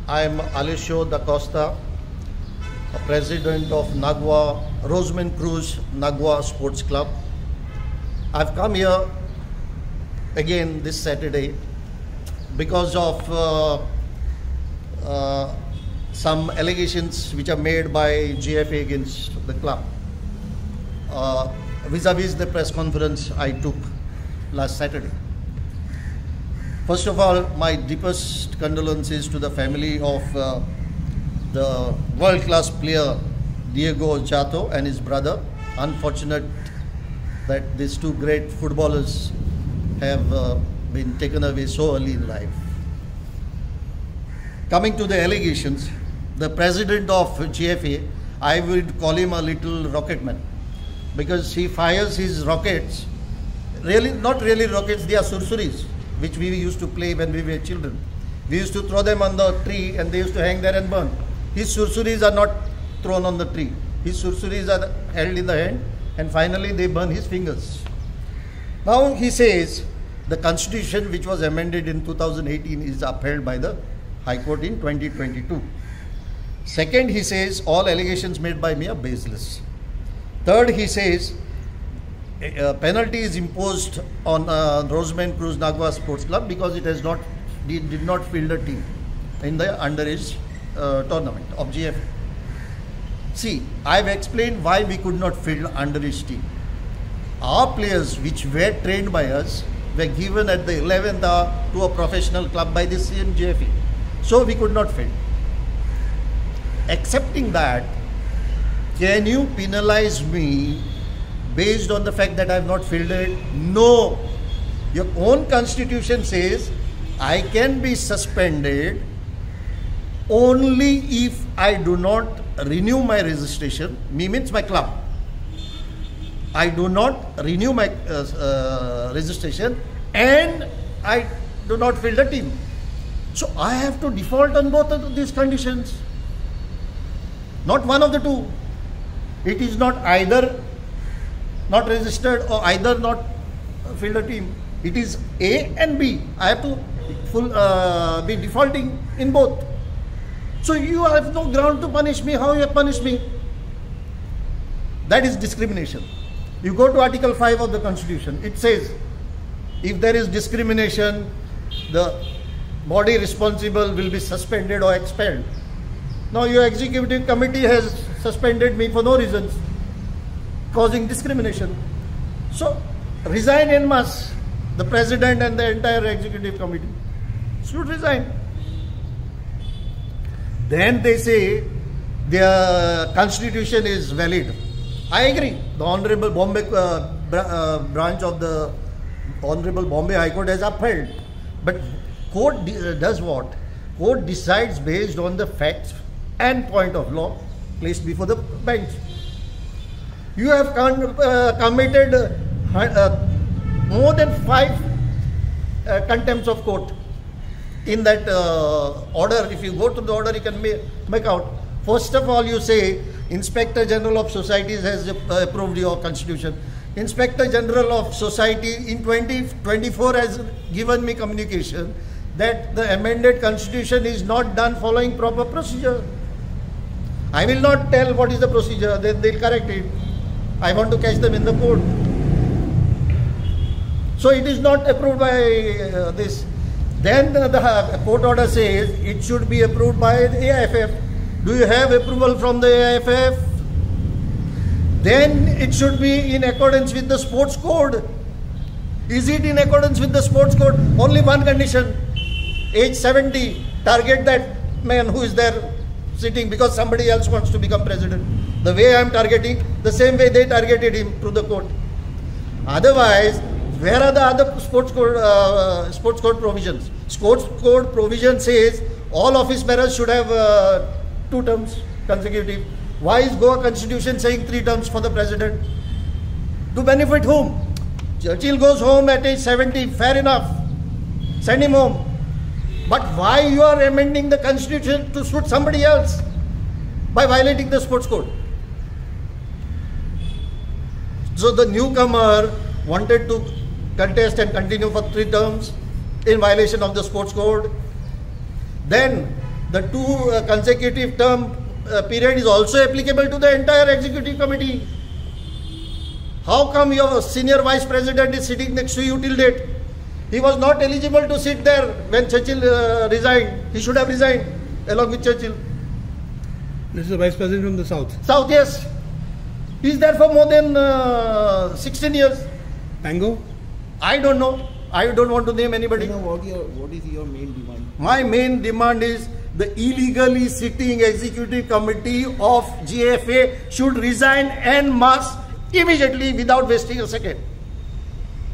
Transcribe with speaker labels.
Speaker 1: I am Aleixo da Costa, president of Roseman Cruz Nagua Sports Club. I've come here again this Saturday because of some allegations which are made by GFA against the club. Vis-a-vis the press conference I took last Saturday. First of all, my deepest condolences to the family of the world-class player Diego Chato and his brother. Unfortunate that these two great footballers have been taken away so early in life. Coming to the allegations, the president of GFA, I would call him a little rocket man, because he fires his rockets, really not really rockets, they are sursuris, which we used to play when we were children. We used to throw them on the tree and they used to hang there and burn. His sursuris are not thrown on the tree. His sursuris are held in the hand and finally they burn his fingers. Now he says the constitution which was amended in 2018 is upheld by the High Court in 2022. Second, he says all allegations made by me are baseless. Third, he says a penalty is imposed on Roseman Cruz Nagua Sports Club because it did not field a team in the underage tournament of GFA. See, I've explained why we could not field underage team. Our players which were trained by us were given at the 11th hour to a professional club by the same GFA. So we could not field. Accepting that, can you penalize me based on the fact that I have not fielded? No. Your own constitution says I can be suspended only if I do not renew my registration. Me means my club. I do not renew my registration and I do not field a team. So I have to default on both of these conditions. Not one of the two. It is not either not registered or either not field a team. It is A and B. I have to be defaulting in both. So you have no ground to punish me. How you punish me? That is discrimination. You go to Article 5 of the Constitution. It says if there is discrimination, the body responsible will be suspended or expelled. Now your executive committee has suspended me for no reasons, causing discrimination. So resign en masse. The president and the entire executive committee should resign. Then they say their constitution is valid. I agree. The Honorable Bombay branch of the Honorable Bombay High Court has upheld. But court does what? Court decides based on the facts and point of law placed before the bench. You have committed more than 5 contempts of court in that order. If you go to the order, you can make out. First of all, you say Inspector General of Societies has approved your constitution. Inspector General of Society in 2024 has given me communication that the amended constitution is not done following proper procedure. I will not tell what is the procedure, then they'll correct it. I want to catch them in the court. So it is not approved by this. Then the court order says it should be approved by the AIFF. Do you have approval from the AIFF? Then it should be in accordance with the sports code. Is it in accordance with the sports code? Only one condition. Age 70. Target that man who is there sitting because somebody else wants to become president. The way I am targeting, the same way they targeted him through the court. Otherwise, where are the other sports code provisions? Sports code provision says all office bearers should have 2 terms consecutive. Why is Goa constitution saying 3 terms for the president? To benefit whom? Churchill goes home at age 70, fair enough. Send him home. But why you are amending the constitution to suit somebody else by violating the sports code? So the newcomer wanted to contest and continue for 3 terms in violation of the sports code. Then The 2 consecutive term period is also applicable to the entire executive committee. How come your senior vice president is sitting next to you till date? He was not eligible to sit there when Churchill resigned. He should have resigned along with Churchill.
Speaker 2: This is the vice president from the south.
Speaker 1: South, yes. He is there for more than 16 years.
Speaker 2: Pango?
Speaker 1: I don't know. I don't want to name anybody.
Speaker 3: What is your main demand?
Speaker 1: My main demand is the illegally sitting executive committee of GFA should resign en masse immediately without wasting a second.